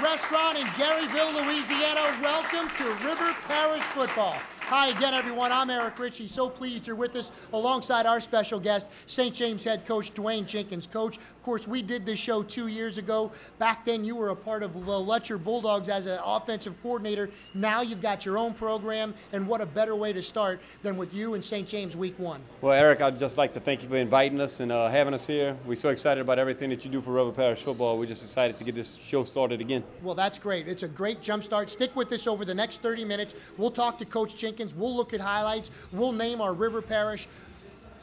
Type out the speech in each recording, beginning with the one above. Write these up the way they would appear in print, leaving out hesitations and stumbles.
Restaurant in Garyville, Louisiana. Welcome to River Parish Football. Hi again, everyone. I'm Eric Richey. So pleased you're with us alongside our special guest, St. James head coach Dwain Jenkins. Coach, of course, we did this show 2 years ago. Back then, you were a part of the Letcher Bulldogs as an offensive coordinator. Now you've got your own program, and what a better way to start than with you and St. James week one. Well, Eric, I'd just like to thank you for inviting us and having us here. We're so excited about everything that you do for River Parish Football. We're just excited to get this show started again. Well, that's great. It's a great jump start. Stick with us over the next 30 minutes. We'll talk to Coach Jenkins. We'll look at highlights. We'll name our River Parish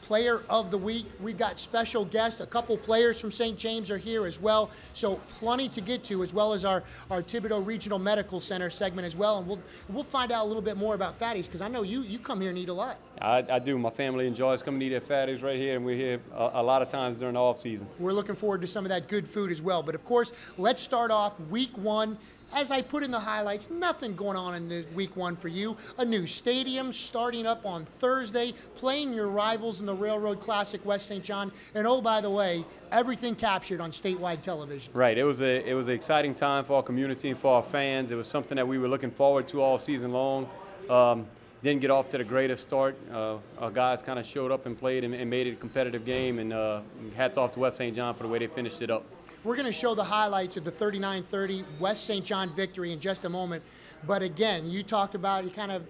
Player of the Week. We've got special guests. A couple players from St. James are here as well. So plenty to get to, as well as our Thibodaux Regional Medical Center segment as well. And we'll find out a little bit more about Fatties, because I know you come here and eat a lot. I do. My family enjoys coming to eat at Fatties right here, and we're here a lot of times during the off season. We're looking forward to some of that good food as well. But of course, let's start off week one. As I put in the highlights, nothing going on in the week one for you. A new stadium starting up on Thursday, playing your rivals in the Railroad Classic West St. John, and oh, by the way, everything captured on statewide television. Right. It was an exciting time for our community and for our fans. It was something that we were looking forward to all season long. Didn't get off to the greatest start. Our guys kind of showed up and played and made it a competitive game, and hats off to West St. John for the way they finished it up. We're going to show the highlights of the 39-30 West St. John victory in just a moment. But again, you kind of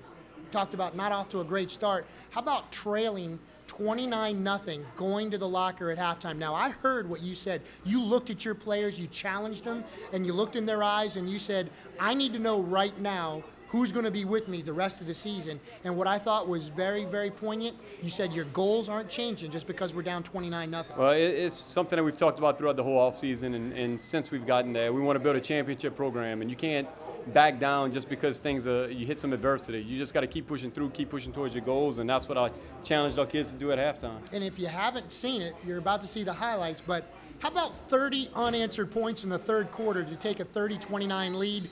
talked about not off to a great start. How about trailing 29-0 going to the locker at halftime? Now, I heard what you said. You looked at your players, you challenged them, and you looked in their eyes, and you said, I need to know right now who's going to be with me the rest of the season. And what I thought was very, very poignant, you said your goals aren't changing just because we're down 29-0. Well, it's something that we've talked about throughout the whole offseason, and since we've gotten there, we want to build a championship program, and you can't back down just because you hit some adversity. You just got to keep pushing through, keep pushing towards your goals, and that's what I challenged our kids to do at halftime. And if you haven't seen it, you're about to see the highlights, but how about 30 unanswered points in the third quarter to take a 30-29 lead?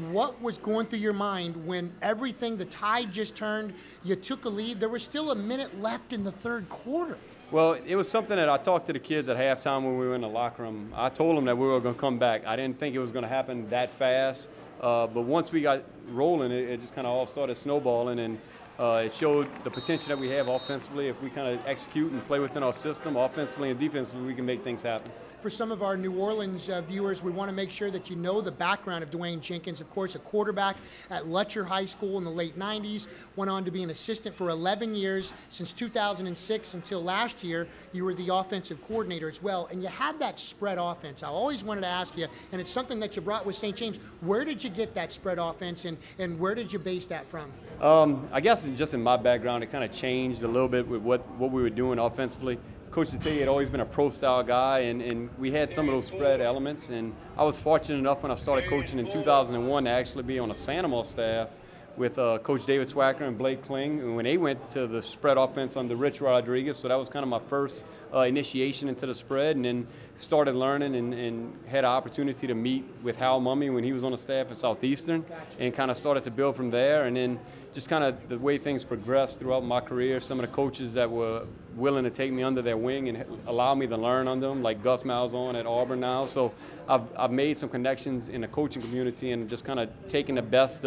What was going through your mind when the tide just turned, you took a lead, there was still a minute left in the third quarter? Well, it was something that I talked to the kids at halftime when we were in the locker room. I told them that we were going to come back. I didn't think it was going to happen that fast, but once we got rolling, it just kind of all started snowballing, and it showed the potential that we have offensively. If we kind of execute and play within our system, offensively and defensively, we can make things happen. For some of our New Orleans viewers, we want to make sure that you know the background of Dwain Jenkins. Of course, a quarterback at Letcher High School in the late 90s, went on to be an assistant for 11 years. Since 2006 until last year, you were the offensive coordinator as well, and you had that spread offense. I always wanted to ask you, and it's something that you brought with St. James, where did you get that spread offense, and where did you base that from? I guess just in my background, it kind of changed a little bit with what we were doing offensively. Coach Tatey had always been a pro-style guy, and we had some of those spread elements. And I was fortunate enough when I started coaching in 2001 to actually be on a Sanibel staff with Coach David Swacker and Blake Kling when they went to the spread offense under Rich Rodriguez. So that was kind of my first initiation into the spread, and then started learning and had an opportunity to meet with Hal Mummy when he was on the staff at Southeastern, and kind of started to build from there. And then just kind of the way things progressed throughout my career, some of the coaches that were willing to take me under their wing and allow me to learn under them, like Gus Malzahn at Auburn now. So I've made some connections in the coaching community, and just kind of taken the best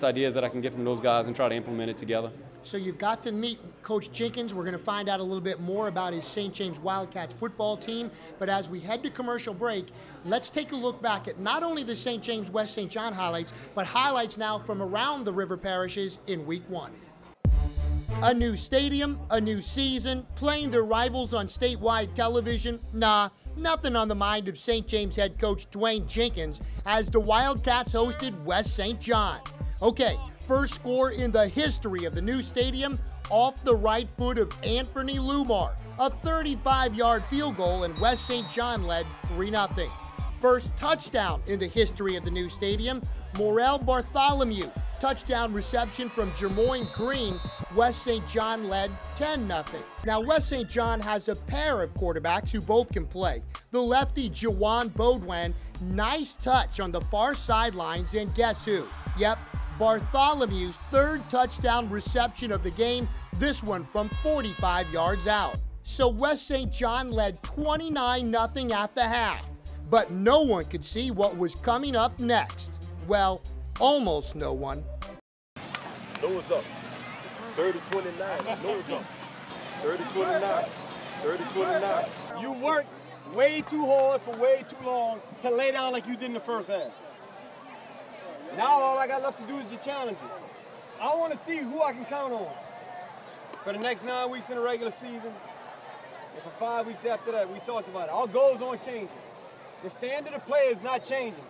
ideas that I can get from those guys and try to implement it together. So you've got to meet Coach Jenkins. We're going to find out a little bit more about his St. James Wildcats football team. But as we head to commercial break, let's take a look back at not only the St. James West St. John highlights, but highlights now from around the river parishes in week one. A new stadium, a new season, playing their rivals on statewide television. Nah, nothing on the mind of St. James head coach Dwain Jenkins as the Wildcats hosted West St. John. Okay, first score in the history of the new stadium off the right foot of Anthony Lumar. A 35-yard field goal, and West St. John led 3-0. First touchdown in the history of the new stadium, Morel Bartholomew. Touchdown reception from Jermoyne Green. West St. John led 10-0. Now, West St. John has a pair of quarterbacks who both can play. The lefty, Jawan Bodwan, nice touch on the far sidelines, and guess who? Yep, Bartholomew's third touchdown reception of the game, this one from 45 yards out. So West St. John led 29-0 at the half. But no one could see what was coming up next. Well, almost no one. Noah's up. 30-29. Noah's up. 30-29. 30-29. You worked way too hard for way too long to lay down like you did in the first half. Now all I got left to do is just challenge you. I want to see who I can count on for the next 9 weeks in the regular season, and for 5 weeks after that. We talked about it. Our goals aren't changing. The standard of play is not changing.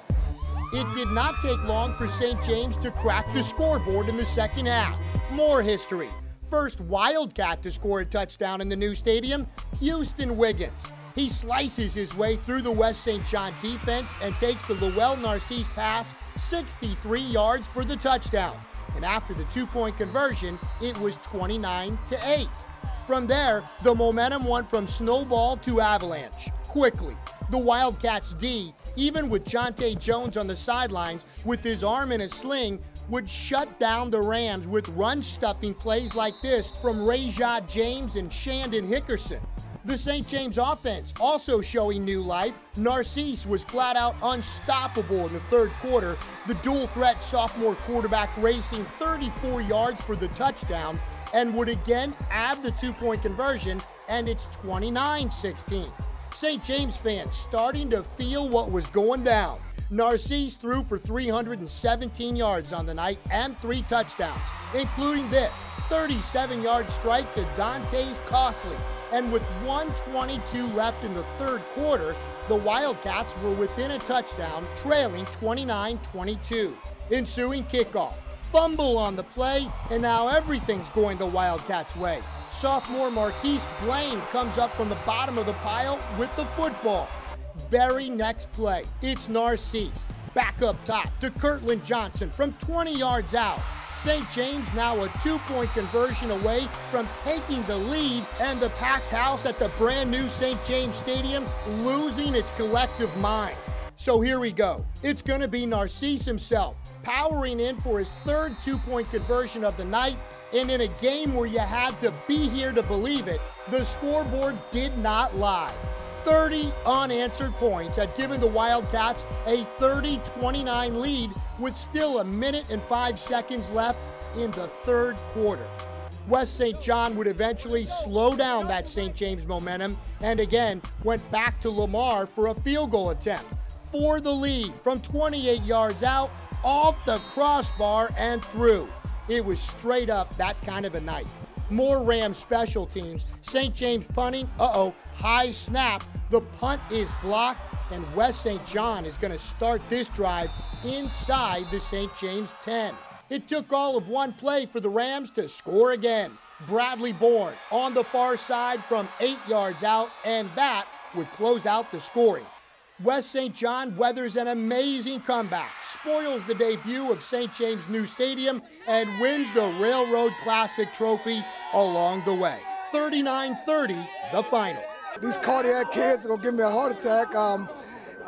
It did not take long for St. James to crack the scoreboard in the second half. More history. First Wildcat to score a touchdown in the new stadium, Houston Wiggins. He slices his way through the West St. John defense and takes the Lowell Narcisse pass 63 yards for the touchdown. And after the two-point conversion, it was 29-8. From there, the momentum went from snowball to avalanche. Quickly, the Wildcats D, even with Jonte Jones on the sidelines with his arm in a sling, would shut down the Rams with run-stuffing plays like this from Rayjah James and Shandon Hickerson. The St. James offense also showing new life. Narcisse was flat out unstoppable in the third quarter. The dual-threat sophomore quarterback racing 34 yards for the touchdown and would again add the two-point conversion, and it's 29-16. St. James fans starting to feel what was going down. Narcisse threw for 317 yards on the night and 3 touchdowns, including this 37-yard strike to Dantes Costley. And with 1:22 left in the third quarter, the Wildcats were within a touchdown, trailing 29-22. Ensuing kickoff, fumble on the play, and now everything's going the Wildcats' way. Sophomore Marquise Blaine comes up from the bottom of the pile with the football. Very next play, it's Narcisse. Back up top to Kirtland Johnson from 20 yards out. St. James now a 2-point conversion away from taking the lead, and the packed house at the brand new St. James Stadium losing its collective mind. So here we go. It's going to be Narcisse himself, powering in for his third 2-point conversion of the night, and in a game where you had to be here to believe it, the scoreboard did not lie. 30 unanswered points had given the Wildcats a 30-29 lead with still 1 minute and 5 seconds left in the third quarter. West St. John would eventually slow down that St. James momentum and again went back to Lamar for a field goal attempt for the lead from 28 yards out, off the crossbar and through. It was straight up that kind of a night. More Rams special teams. St. James punting. High snap. The punt is blocked, and West St. John is going to start this drive inside the St. James 10. It took all of one play for the Rams to score again. Bradley Bourne on the far side from 8 yards out, and that would close out the scoring. West St. John weathers an amazing comeback, spoils the debut of St. James' new stadium, and wins the Railroad Classic trophy along the way. 39-30, the final. These cardiac kids are going to give me a heart attack.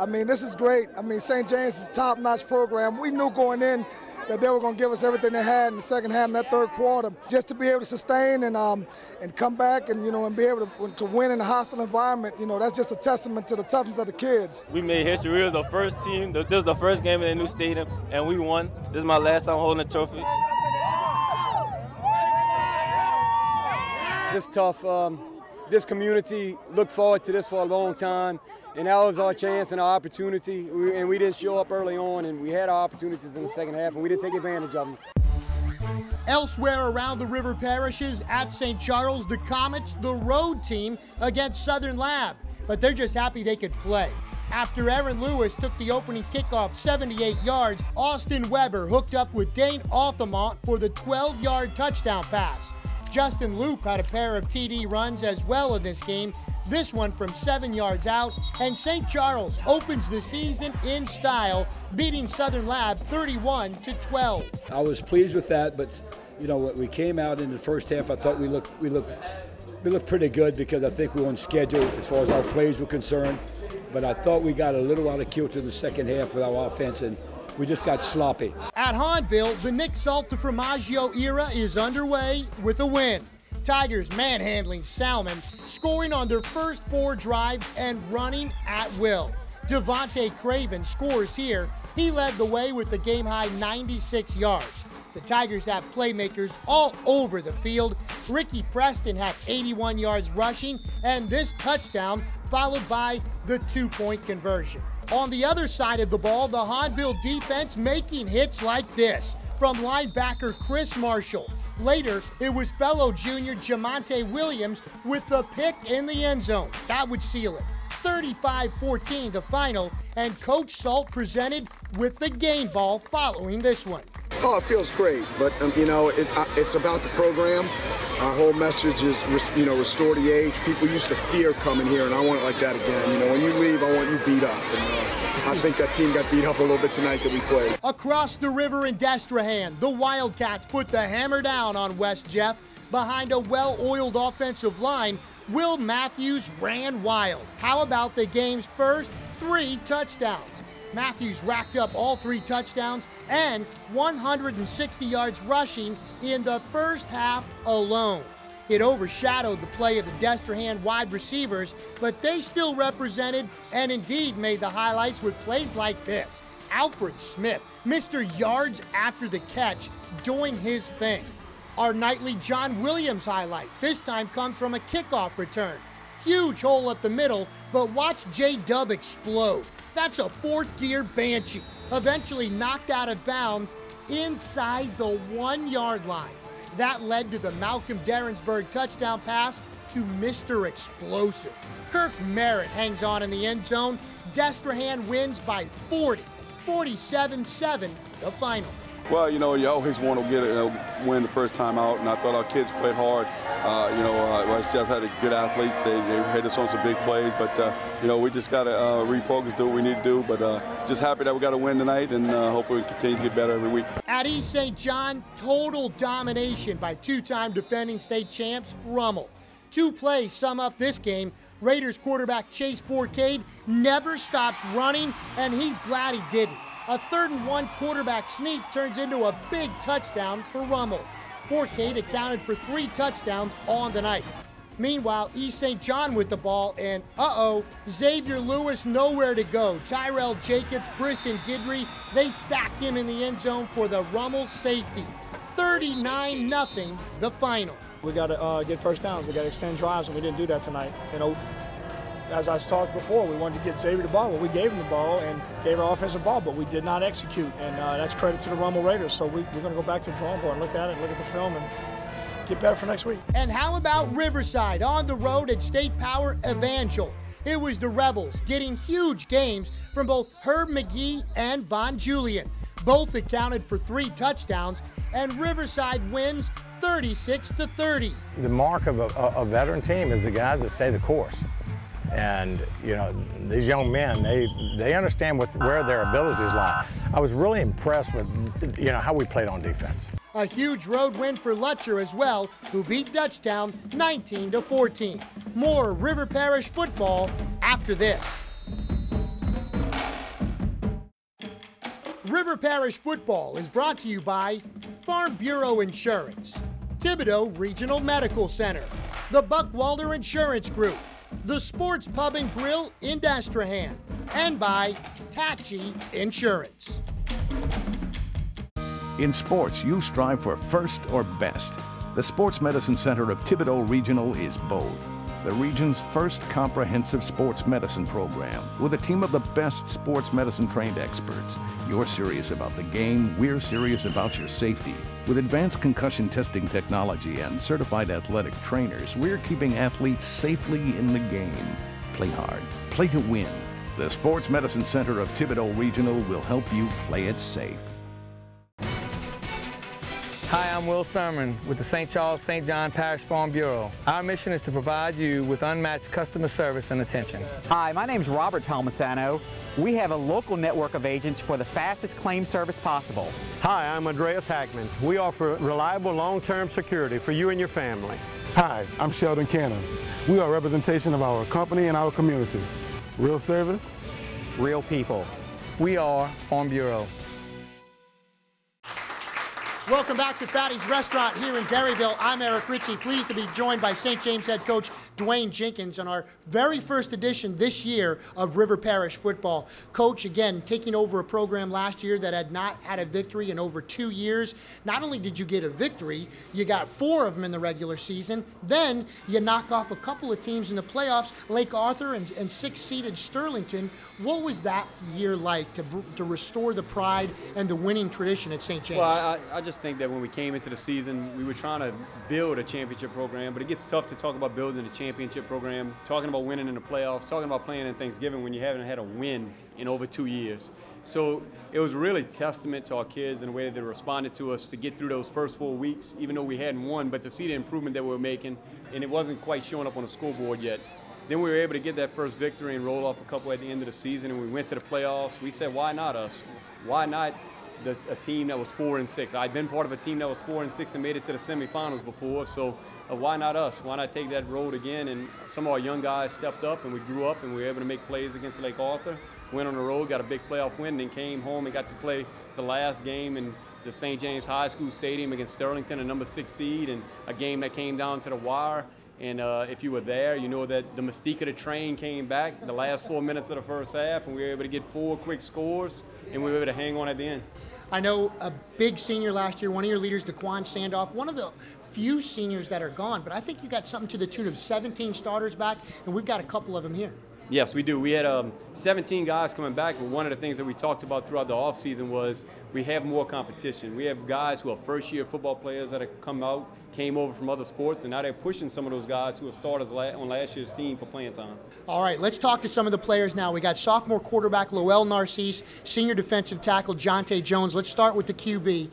This is great. St. James is a top-notch program. We knew going in that they were going to give us everything they had in the second half in that third quarter. Just to be able to sustain and come back and be able to win in a hostile environment, that's just a testament to the toughness of the kids. We made history. We were the first team. This was the first game in the new stadium, and we won. This is my last time holding the trophy. Just tough. This community looked forward to this for a long time, and that was our chance and our opportunity. We didn't show up early on, and we had our opportunities in the second half, and we didn't take advantage of them. Elsewhere around the river parishes, at St. Charles, the Comets, the road team against Southern Lab, but they're just happy they could play. After Aaron Lewis took the opening kickoff 78 yards, Austin Weber hooked up with Dane Altamont for the 12-yard touchdown pass. Justin Loop had a pair of TD runs as well in this game, this one from 7 yards out, and St. Charles opens the season in style, beating Southern Lab 31-12. I was pleased with that, but we came out in the first half. I thought we looked pretty good because I think we were on schedule as far as our plays were concerned. But I thought we got a little out of kilter in the second half with our offense, and we just got sloppy. At Hahnville, the Nick Salta-Formaggio era is underway with a win. Tigers manhandling Salmon, scoring on their first 4 drives and running at will. Devontae Craven scores here. He led the way with the game-high 96 yards. The Tigers have playmakers all over the field. Ricky Preston had 81 yards rushing, and this touchdown followed by the 2-point conversion. On the other side of the ball, the Hahnville defense making hits like this from linebacker Chris Marshall. Later, it was fellow junior Jamonte Williams with the pick in the end zone. That would seal it. 35-14 the final, and Coach Salt presented with the game ball following this one. Oh, it feels great, but it's about the program. Our whole message is, restore the age. People used to fear coming here, and I want it like that again. When you leave, I want you beat up. And I think that team got beat up a little bit tonight that we played. Across the river in Destrehan, the Wildcats put the hammer down on West Jeff. Behind a well-oiled offensive line, Will Matthews ran wild. How about the game's first 3 touchdowns? Matthews racked up all 3 touchdowns and 160 yards rushing in the first half alone. It overshadowed the play of the Destrehan wide receivers, but they still represented and indeed made the highlights with plays like this. Alfred Smith, Mr. Yards after the catch, doing his thing. Our nightly John Williams highlight this time comes from a kickoff return. Huge hole up the middle, but watch J-Dub explode. That's a 4th gear Banshee, eventually knocked out of bounds inside the 1-yard line. That led to the Malcolm Derensburg touchdown pass to Mr. Explosive. Kirk Merritt hangs on in the end zone. Destrehan wins by 40, 47-7 the final. Well, you always want to win the first time out, and I thought our kids played hard. West Jeff had good athletes. They hit us on some big plays, but, we just got to refocus, do what we need to do. But just happy that we got to win tonight, and hopefully we continue to get better every week. At East St. John, total domination by 2-time defending state champs Rummel. 2 plays sum up this game. Raiders quarterback Chase Forcade never stops running, and he's glad he didn't. A 3rd and 1 quarterback sneak turns into a big touchdown for Rummel. Forcade accounted for 3 touchdowns on the night. Meanwhile, East St. John with the ball, and Xavier Lewis nowhere to go. Tyrell Jacobs, Briston Guidry, they sack him in the end zone for the Rummel safety. 39-0 the final. We got to get first downs. We got to extend drives, and we didn't do that tonight. As I talked before, we wanted to get Xavier the ball. Well, we gave him the ball and gave our offensive ball, but we did not execute, and that's credit to the Rummel Raiders. So we're going to go back to the drawing board and look at it, look at the film, and get better for next week. And how about Riverside on the road at State Power Evangel? It was the Rebels getting huge games from both Herb McGee and Von Julian. Both accounted for 3 touchdowns, and Riverside wins 36-30. The mark of a veteran team is the guys that stay the course. And, these young men, they understand where their abilities lie. I was really impressed with, how we played on defense. A huge road win for Lutcher as well, who beat Dutchtown 19-14. More River Parish football after this. River Parish football is brought to you by Farm Bureau Insurance, Thibodaux Regional Medical Center, the Buckwalder Insurance Group, the Sports Pub and Grill in Destrehan, and by Tachi Insurance. In sports, you strive for first or best. The Sports Medicine Center of Thibodaux Regional is both. The region's first comprehensive sports medicine program with a team of the best sports medicine trained experts. You're serious about the game, we're serious about your safety. With advanced concussion testing technology and certified athletic trainers, we're keeping athletes safely in the game. Play hard, play to win. The Sports Medicine Center of Thibodaux Regional will help you play it safe. Hi, I'm Will Sermon with the St. Charles St. John Parish Farm Bureau. Our mission is to provide you with unmatched customer service and attention. Hi, my name's Robert Palmisano. We have a local network of agents for the fastest claim service possible. Hi, I'm Andreas Hackman. We offer reliable long-term security for you and your family. Hi, I'm Sheldon Cannon. We are a representation of our company and our community. Real service, real people. We are Farm Bureau. Welcome back to Fatty's Restaurant here in Garyville. I'm Eric Richey, pleased to be joined by St. James head coach Dwain Jenkins on our very first edition this year of River Parish football. Coach, again, taking over a program last year that had not had a victory in over 2 years. Not only did you get a victory, you got 4 of them in the regular season. Then you knock off a couple of teams in the playoffs, Lake Arthur and 6th-seeded Sterlington. What was that year like to restore the pride and the winning tradition at St. James? Well, I just think that when we came into the season, we were trying to build a championship program, but it gets tough to talk about building a championship program, talking about winning in the playoffs, talking about playing in Thanksgiving when you haven't had a win in over 2 years. So it was really testament to our kids and the way that they responded to us to get through those first 4 weeks, even though we hadn't won, but to see the improvement that we were making, and it wasn't quite showing up on the scoreboard yet. Then we were able to get that first victory and roll off a couple at the end of the season, and we went to the playoffs. We said, why not us? Why not a team that was 4-6? I'd been part of a team that was 4-6 and made it to the semifinals before, so why not us? Why not take that road again? And some of our young guys stepped up, and we grew up, and we were able to make plays against Lake Arthur. Went on the road, got a big playoff win, and came home and got to play the last game in the St. James High School Stadium against Sterlington, a number 6 seed, and a game that came down to the wire. And if you were there, you know that the mystique of the train came back the last 4 minutes of the first half, and we were able to get 4 quick scores, and we were able to hang on at the end. I know a big senior last year, one of your leaders, Dwain Sandoff, one of the few seniors that are gone, but I think you got something to the tune of 17 starters back, and we've got a couple of them here. Yes, we do. We had 17 guys coming back, but one of the things that we talked about throughout the offseason was we have more competition. We have guys who are first-year football players that have come out, came over from other sports, and now they're pushing some of those guys who are starters on last year's team for playing time. All right, let's talk to some of the players now. We got sophomore quarterback Lowell Narcisse, senior defensive tackle Jonte Jones. Let's start with the QB.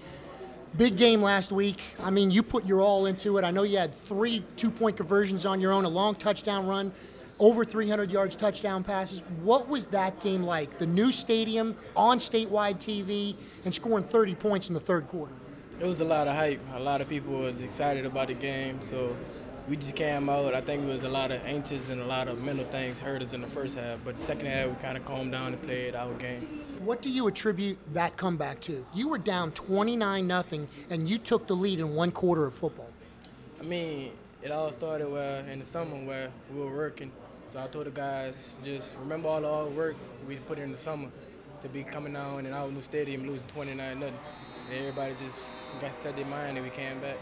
Big game last week. I mean, you put your all into it. I know you had 3 two-point conversions on your own, a long touchdown run, over 300 yards touchdown passes. What was that game like? The new stadium, on statewide TV, and scoring 30 points in the third quarter. It was a lot of hype. A lot of people was excited about the game, so we just came out. I think it was a lot of anxious and a lot of mental things hurt us in the first half, but the second half we kind of calmed down and played our game. What do you attribute that comeback to? You were down 29-0, and you took the lead in 1 quarter of football. I mean, it all started in the summer where we were working. So I told the guys, just remember all the hard work we put in the summer to be coming down in our new stadium losing 29-0. Everybody just set their mind and we came back.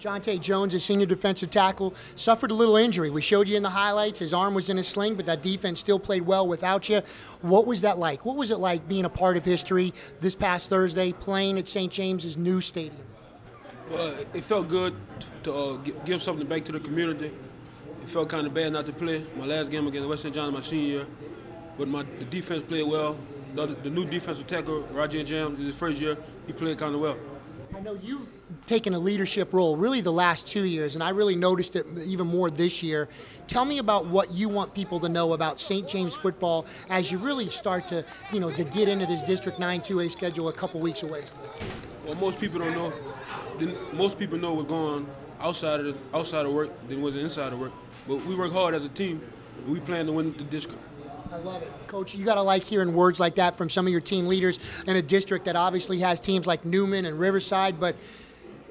Jonte Jones, a senior defensive tackle, suffered a little injury. We showed you in the highlights. His arm was in a sling, but that defense still played well without you. What was that like? What was it like being a part of history this past Thursday, playing at St. James's new stadium? Well, it felt good to give something back to the community. It felt kind of bad not to play. My last game against West St. John my senior year, but the defense played well. The new defensive tackle, Roger Jam, his first year, he played kind of well. I know you've taken a leadership role really the last 2 years, and I really noticed it even more this year. Tell me about what you want people to know about St. James football as you really start to, to get into this District 9 2A schedule a couple weeks away. Well, most people don't know. Most people know what's going on outside of work than what's inside of work. But we work hard as a team, and we plan to win the district. I love it. Coach, you got to like hearing words like that from some of your team leaders in a district that obviously has teams like Newman and Riverside, but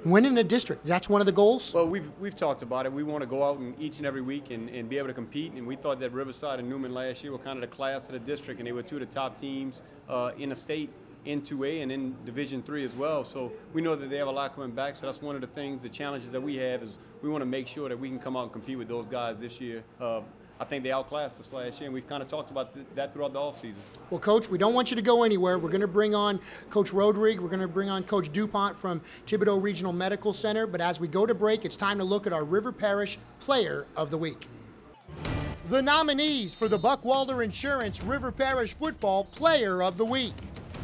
winning the district, that's one of the goals? Well, we've talked about it. We want to go out each and every week and be able to compete, and we thought that Riverside and Newman last year were kind of the class of the district, and they were 2 of the top teams in the state in 2A and in Division 3 as well. So we know that they have a lot coming back, so that's one of the things, the challenges that we have is we want to make sure that we can come out and compete with those guys this year. I think they outclassed us last year, and we've kind of talked about that throughout the offseason. Well, Coach, we don't want you to go anywhere. We're going to bring on Coach Rodrigue. We're going to bring on Coach DuPont from Thibodaux Regional Medical Center. But as we go to break, it's time to look at our River Parish Player of the Week. The nominees for the Buckwalder Insurance River Parish Football Player of the Week.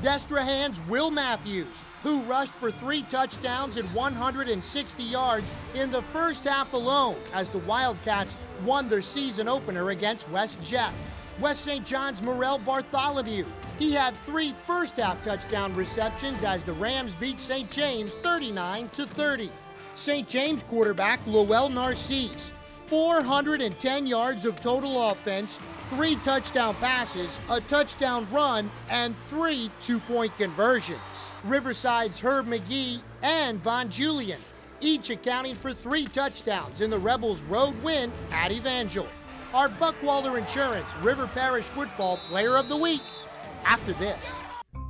Destrehan's Will Matthews, who rushed for 3 touchdowns and 160 yards in the first half alone as the Wildcats won their season opener against West Jeff. West St. John's Morel Bartholomew. He had 3 first-half touchdown receptions as the Rams beat St. James 39-30. St. James quarterback Lowell Narcisse, 410 yards of total offense, 3 touchdown passes, a touchdown run, and 3 two-point conversions. Riverside's Herb McGee and Von Julian, each accounting for 3 touchdowns in the Rebels' road win at Evangel. Our Buckwalder Insurance River Parish Football Player of the Week after this.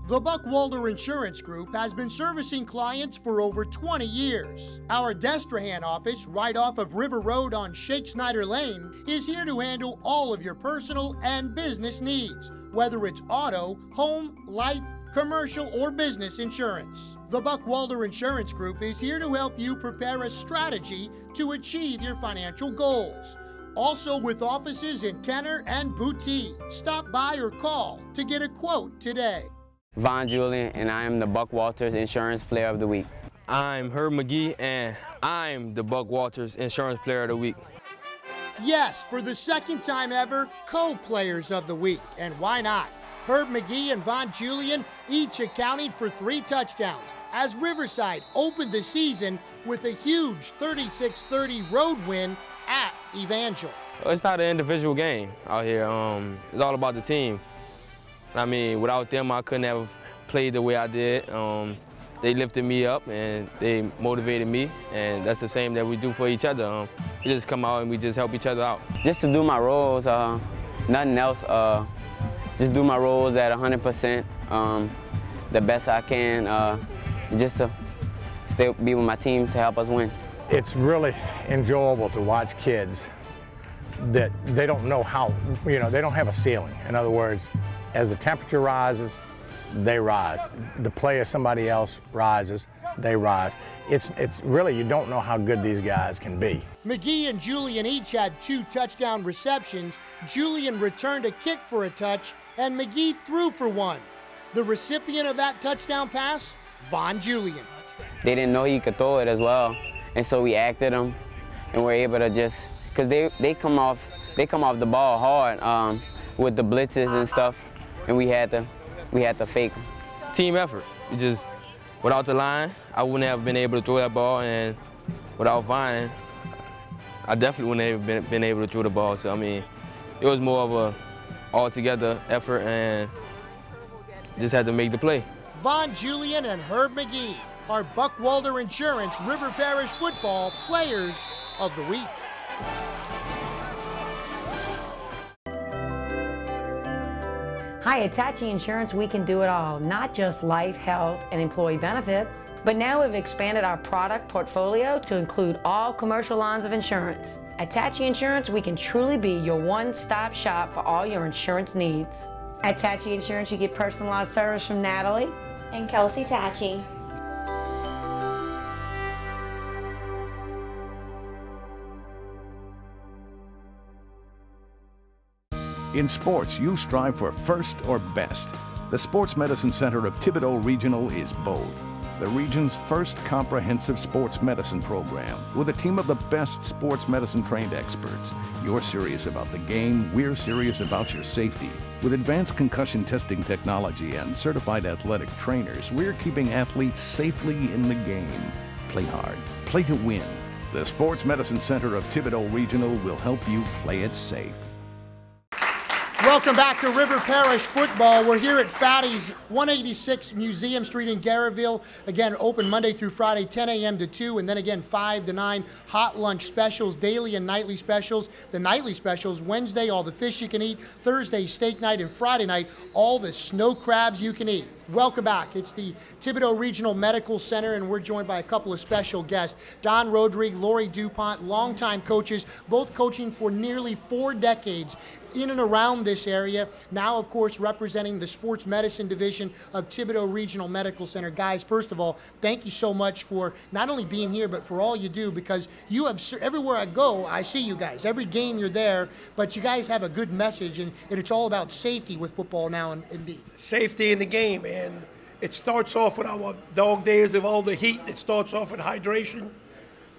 The Buckwalder Insurance Group has been servicing clients for over 20 years. Our Destrehan office, right off of River Road on Shake Snyder Lane, is here to handle all of your personal and business needs, whether it's auto, home, life, commercial, or business insurance. The Buckwalder Insurance Group is here to help you prepare a strategy to achieve your financial goals. Also with offices in Kenner and Boutique. Stop by or call to get a quote today. Von Julian, and I am the Buck Walters Insurance Player of the Week. I'm Herb McGee, and I'm the Buck Walters Insurance Player of the Week. Yes, for the second time ever, co-players of the week. And why not? Herb McGee and Von Julian each accounting for 3 touchdowns as Riverside opened the season with a huge 36-30 road win at Evangel. It's not an individual game out here. It's all about the team. I mean, without them, I couldn't have played the way I did. They lifted me up and they motivated me, and that's the same that we do for each other. We just come out and we just help each other out. Just to do my roles, nothing else. Just do my roles at 100%, the best I can, just to be with my team to help us win. It's really enjoyable to watch kids that they don't know how, they don't have a ceiling. In other words, as the temperature rises, they rise. The play of somebody else rises, they rise. It's really, you don't know how good these guys can be. McGee and Julian each had 2 touchdown receptions. Julian returned a kick for a touch, and McGee threw for 1. The recipient of that touchdown pass, Von Julian. They didn't know he could throw it as well, and so we acted him, and we're able to just, because they come off the ball hard with the blitzes and stuff, and we had to fake them. Team effort. We just, without the line, I wouldn't have been able to throw that ball, and without Vine, I definitely wouldn't have been able to throw the ball. So I mean, it was more of a all-together effort, and just had to make the play. Von Julian and Herb McGee are Buckwalder Insurance River Parish Football Players of the Week. Hi, at Tachi Insurance, we can do it all, not just life, health, and employee benefits. But now we've expanded our product portfolio to include all commercial lines of insurance. At Tachi Insurance, we can truly be your one-stop shop for all your insurance needs. At Tachi Insurance, you get personalized service from Natalie and Kelsey Tachi. In sports, you strive for first or best. The Sports Medicine Center of Thibodaux Regional is both. The region's first comprehensive sports medicine program with a team of the best sports medicine trained experts. You're serious about the game, we're serious about your safety. With advanced concussion testing technology and certified athletic trainers, we're keeping athletes safely in the game. Play hard, play to win. The Sports Medicine Center of Thibodaux Regional will help you play it safe. Welcome back to River Parish Football. We're here at Fatty's, 186 Museum Street in Garrettville. Again, open Monday through Friday, 10 a.m. to 2, and then again 5 to 9. Hot lunch specials, daily and nightly specials. The nightly specials, Wednesday, all the fish you can eat. Thursday, steak night, and Friday night, all the snow crabs you can eat. Welcome back. It's the Thibodaux Regional Medical Center, and we're joined by a couple of special guests. Don Rodrigue, Lori DuPont, longtime coaches, both coaching for nearly 4 decades in and around this area. Now, of course, representing the sports medicine division of Thibodaux Regional Medical Center. Guys, first of all, thank you so much for not only being here, but for all you do, because you have, everywhere I go, I see you guys. Every game you're there, but you guys have a good message, and it's all about safety with football now, indeed. Safety in the game, and it starts off with our dog days of all the heat. It starts off with hydration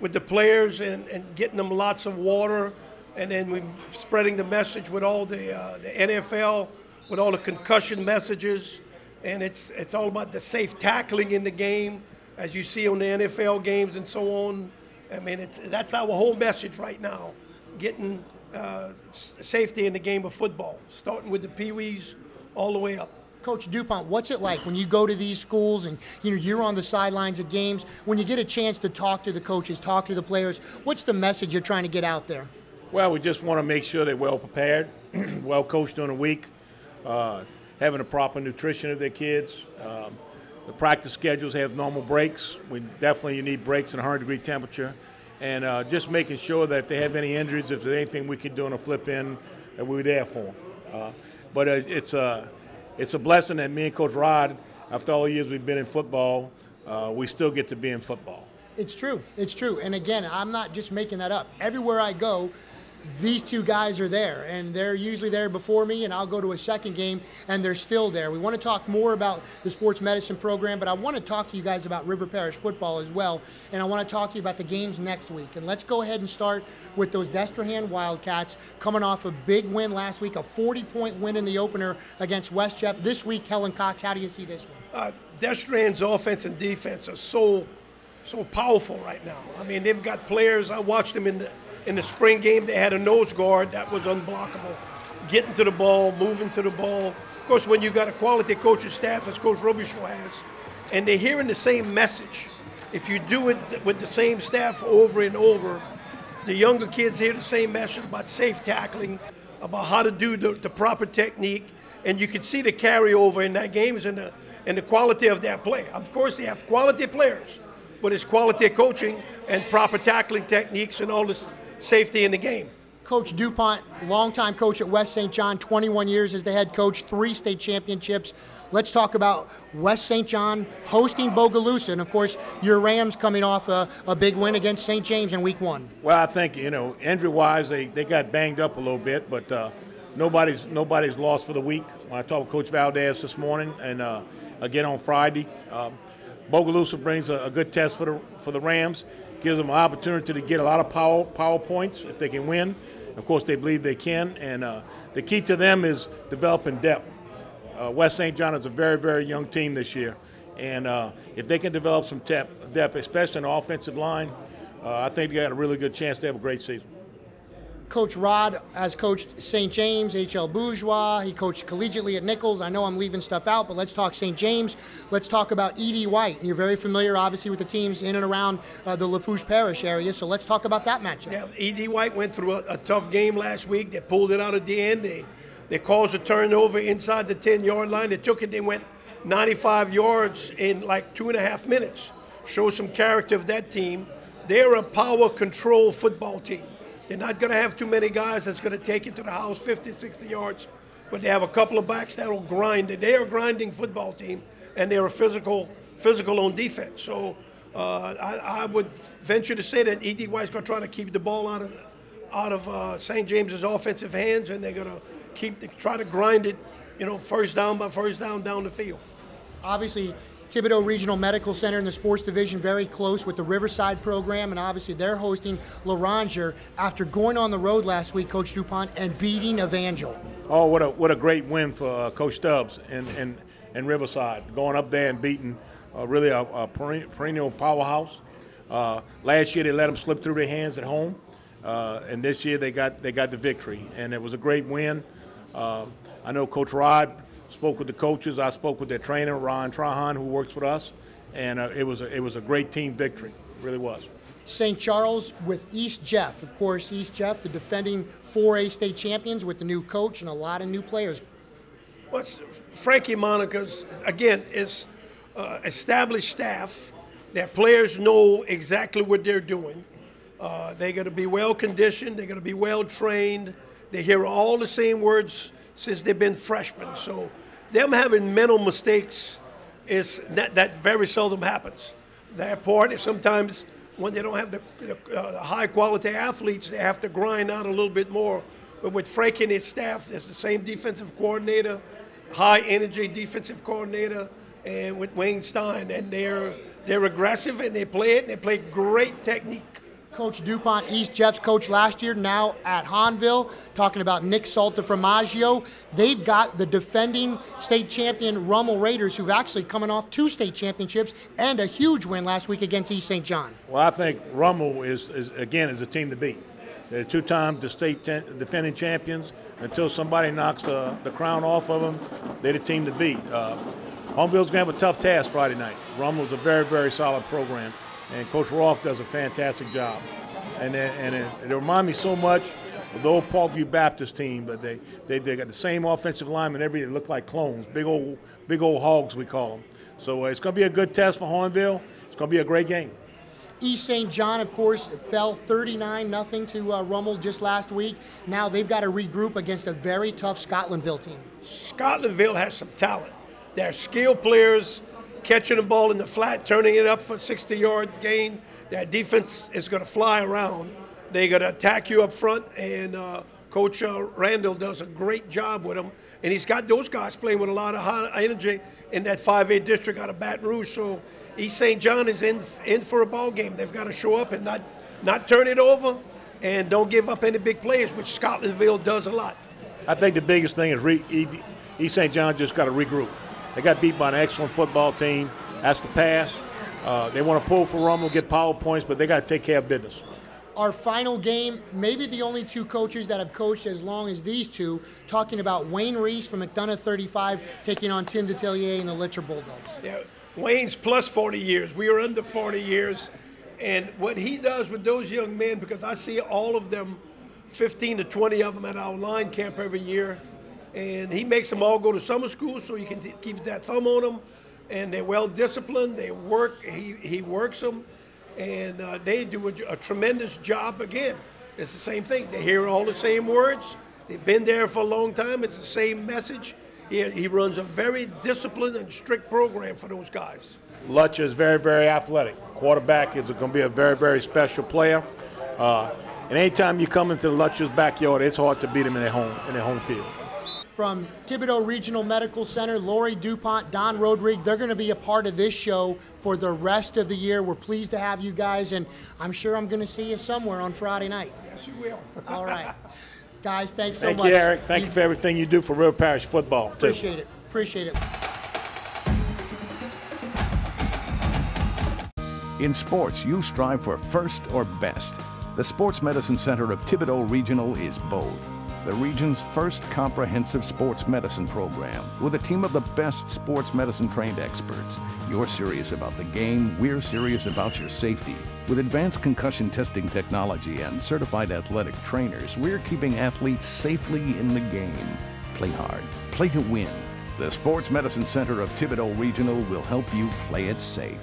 with the players and getting them lots of water, and then we're spreading the message with all the NFL, with all the concussion messages, and it's all about the safe tackling in the game, as you see on the NFL games and so on. I mean, that's our whole message right now, getting safety in the game of football, starting with the Pee-wees all the way up. Coach DuPont, what's it like when you go to these schools and you're on the sidelines of games, when you get a chance to talk to the coaches, talk to the players, what's the message you're trying to get out there? Well, we just want to make sure they're well prepared, well coached during the week, having a proper nutrition of their kids. The practice schedules have normal breaks. You need breaks in 100-degree temperature. And just making sure that if they have any injuries, if there's anything we can do on a flip in, that we're there for them. But it's a blessing that me and Coach Rod, after all the years we've been in football, we still get to be in football. It's true. It's true. And again, I'm not just making that up. Everywhere I go, these two guys are there, and they're usually there before me, and I'll go to a second game, and they're still there. We want to talk more about the sports medicine program, but I want to talk to you guys about River Parish football as well, and I want to talk to you about the games next week. And let's go ahead and start with those Destrehan Wildcats coming off a big win last week, a 40-point win in the opener against West Jeff. This week, Kellen Cox, how do you see this one? Destrehan's offense and defense are so powerful right now. I mean, they've got players. I watched them in the spring game. They had a nose guard that was unblockable, getting to the ball, moving to the ball. Of course, when you got a quality coaching staff, as Coach Robichaud has, and they're hearing the same message, if you do it with the same staff over and over, the younger kids hear the same message about safe tackling, about how to do the proper technique, and you can see the carryover in that game is in the quality of their play. Of course, they have quality players, but it's quality coaching and proper tackling techniques and all this safety in the game. Coach DuPont, longtime coach at West St. John, 21 years as the head coach, 3 state championships. Let's talk about West St. John hosting Bogalusa, and of course your Rams coming off a big win against St. James in week 1. Well, I think, injury-wise, they got banged up a little bit, but nobody's lost for the week. When I talked with Coach Valdez this morning and again on Friday, Bogalusa brings a good test for the Rams. Gives them an opportunity to get a lot of power points if they can win. Of course, they believe they can, and the key to them is developing depth. West St. John is a very, very young team this year, and if they can develop some depth, especially in the offensive line, I think they got a really good chance to have a great season. Coach Rod has coached St. James, H.L. Bourgeois. He coached collegiately at Nichols. I know I'm leaving stuff out, but let's talk St. James. Let's talk about E.D. White. You're very familiar, obviously, with the teams in and around the Lafourche Parish area, so let's talk about that matchup. Yeah, E.D. White went through a tough game last week. They pulled it out at the end. They caused a turnover inside the 10-yard line. They took it. They went 95 yards in like 2.5 minutes. Show some character of that team. They're a power control football team. They're not going to have too many guys that's going to take it to the house 50, 60 yards, but they have a couple of backs that will grind it. They are a grinding football team, and they're a physical on defense. So I would venture to say that E.D. White's going to try to keep the ball out of St. James's offensive hands, and they're going to try to grind it, first down by first down the field. Obviously, Thibodaux Regional Medical Center in the sports division very close with the Riverside program, and obviously they're hosting Loranger after going on the road last week, Coach DuPont, and beating Evangel. Oh, what a great win for Coach Stubbs in Riverside, going up there and beating really a perennial powerhouse. Last year they let them slip through their hands at home, and this year they got the victory, and it was a great win. I know Coach Rod spoke with the coaches. I spoke with their trainer, Ron Trahan, who works with us, and it was a great team victory. It really was. St. Charles with East Jeff. Of course, East Jeff, the defending 4A state champions with the new coach and a lot of new players. Well, Frankie Monica's, again, is established staff. Their players know exactly what they're doing. They're going to be well-conditioned. They're going to be well-trained. They hear all the same words since they've been freshmen. So them having mental mistakes is that very seldom happens. That part is sometimes when they don't have the high-quality athletes, they have to grind out a little bit more. But with Frank and his staff, it's the same defensive coordinator, high-energy defensive coordinator, and with Wayne Stein, and they're aggressive and they play it, and they play great technique. Coach DuPont, East Jeff's coach last year, now at Hanville, talking about Nick Salta from Maggio. They've got the defending state champion Rummel Raiders, who've actually coming off 2 state championships and a huge win last week against East St. John. Well, I think Rummel is a team to beat. They're two-time defending champions. Until somebody knocks the crown off of them, they're the team to beat. Homeville's going to have a tough task Friday night. Rummel's a very, very solid program, and Coach Roth does a fantastic job. And it reminds me so much of the old Parkview Baptist team, but they got the same offensive linemen, everything. They look like clones, big old hogs we call them. So it's going to be a good test for Hornville. It's going to be a great game. East St. John, of course, fell 39-0 to Rummel just last week. Now they've got to regroup against a very tough Scotlandville team. Scotlandville has some talent. They're skilled players, catching the ball in the flat, turning it up for a 60-yard gain. Their defense is going to fly around. They're going to attack you up front, and Coach Randall does a great job with them. And he's got those guys playing with a lot of high energy in that 5A district out of Baton Rouge. So East St. John is in for a ball game. They've got to show up and not turn it over, and don't give up any big plays, which Scotlandville does a lot. I think the biggest thing is East St. John just got to regroup. They got beat by an excellent football team. That's the pass. They want to pull for Rummel, get power points, but they got to take care of business. Our final game, maybe the only two coaches that have coached as long as these two, talking about Wayne Reese from McDonough 35 taking on Tim Detillier and the Litcher Bulldogs. Yeah, Wayne's plus 40 years. We are under 40 years. And what he does with those young men, because I see all of them, 15 to 20 of them at our line camp every year, and he makes them all go to summer school so he can keep that thumb on them. And they're well disciplined. They work. He works them. And they do a tremendous job again. It's the same thing. They hear all the same words. They've been there for a long time. It's the same message. He runs a very disciplined and strict program for those guys. Lutcher is very, very athletic. Quarterback is going to be a very, very special player. And anytime you come into Lutcher's backyard, it's hard to beat him in their home field. From Thibodaux Regional Medical Center, Lori DuPont, Don Rodrigue, they're going to be a part of this show for the rest of the year. We're pleased to have you guys, and I'm sure I'm going to see you somewhere on Friday night. Yes, you will. All right. Guys, thanks so much. Thank you, Eric. Thank you for everything you do for River Parish football, too. Appreciate it. Appreciate it. In sports, you strive for first or best. The Sports Medicine Center of Thibodaux Regional is both. The region's first comprehensive sports medicine program with a team of the best sports medicine trained experts. You're serious about the game, we're serious about your safety. With advanced concussion testing technology and certified athletic trainers, we're keeping athletes safely in the game. Play hard, play to win. The Sports Medicine Center of Thibodaux Regional will help you play it safe.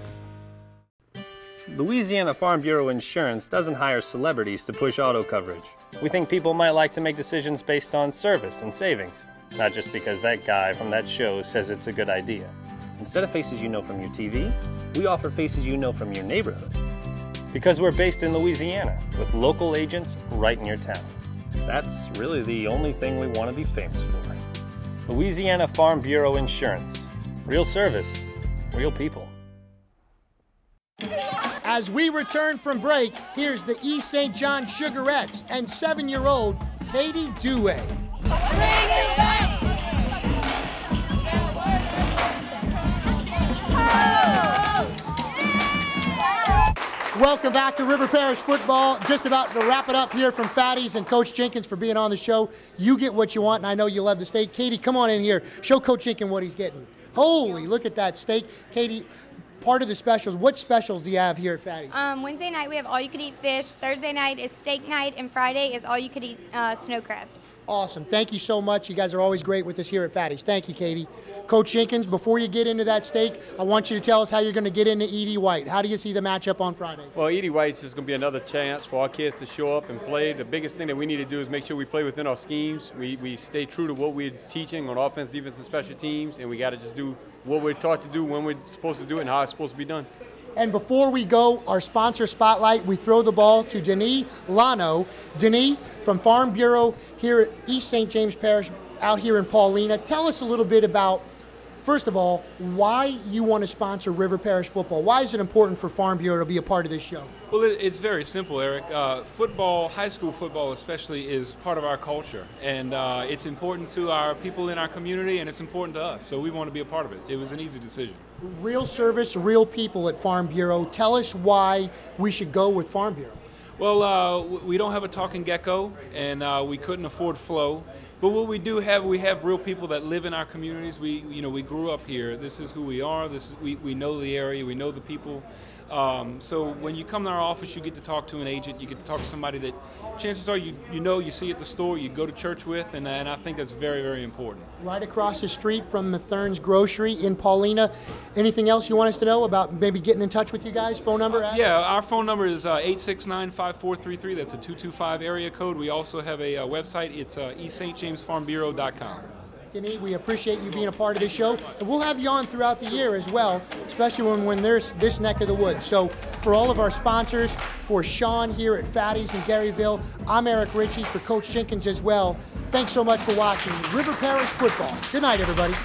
Louisiana Farm Bureau Insurance doesn't hire celebrities to push auto coverage. We think people might like to make decisions based on service and savings, not just because that guy from that show says it's a good idea. Instead of faces you know from your TV, we offer faces you know from your neighborhood. Because we're based in Louisiana, with local agents right in your town. That's really the only thing we want to be famous for. Louisiana Farm Bureau Insurance. Real service, real people. As we return from break, here's the East St. John Sugarettes and 7-year-old Katie Dewey. Welcome back to River Parish football. Just about to wrap it up here from Fatty's and Coach Jenkins for being on the show. You get what you want, and I know you love the steak. Katie, come on in here. Show Coach Jenkins what he's getting. Holy, look at that steak. Katie, part of the specials, what specials do you have here at Fatty's? Wednesday night we have all-you-can-eat fish. Thursday night is steak night, and Friday is all-you-can-eat snow crabs. Awesome. Thank you so much. You guys are always great with us here at Fatty's. Thank you, Katie. Coach Jenkins, before you get into that steak, I want you to tell us how you're going to get into Edie White. How do you see the matchup on Friday? Well, Edie White's just going to be another chance for our kids to show up and play. The biggest thing that we need to do is make sure we play within our schemes. We stay true to what we're teaching on offense, defense, and special teams, and we got to just do what we're taught to do, when we're supposed to do it, and how it's supposed to be done. And before we go, our sponsor spotlight, we throw the ball to Denis Lano. Denis from Farm Bureau here at East St. James Parish out here in Paulina. Tell us a little bit about, first of all, why you want to sponsor River Parish football. Why is it important for Farm Bureau to be a part of this show? Well, it's very simple, Eric. Football, high school football especially, is part of our culture. And it's important to our people in our community, and it's important to us. So we want to be a part of it. It was an easy decision. Real service, real people at Farm Bureau. Tell us why we should go with Farm Bureau. Well, we don't have a talking gecko, and we couldn't afford Flo. But what we do have, we have real people that live in our communities. We grew up here. This is who we are. We know the area. We know the people. So when you come to our office, you get to talk to an agent. You get to talk to somebody that chances are you see at the store, you go to church with, and I think that's very, very important. Right across the street from Mathern's Grocery in Paulina. Anything else you want us to know about maybe getting in touch with you guys? Phone number? Adam? Yeah, our phone number is 869-5433. That's a 225 area code. We also have a website. It's eaststjamesfarmbureau.com. Denny, we appreciate you being a part of this show, and we'll have you on throughout the year as well, especially when there's this neck of the woods. So for all of our sponsors, for Sean here at Fatty's in Garyville, I'm Eric Richey, for Coach Jenkins as well. Thanks so much for watching River Parish Football. Good night, everybody.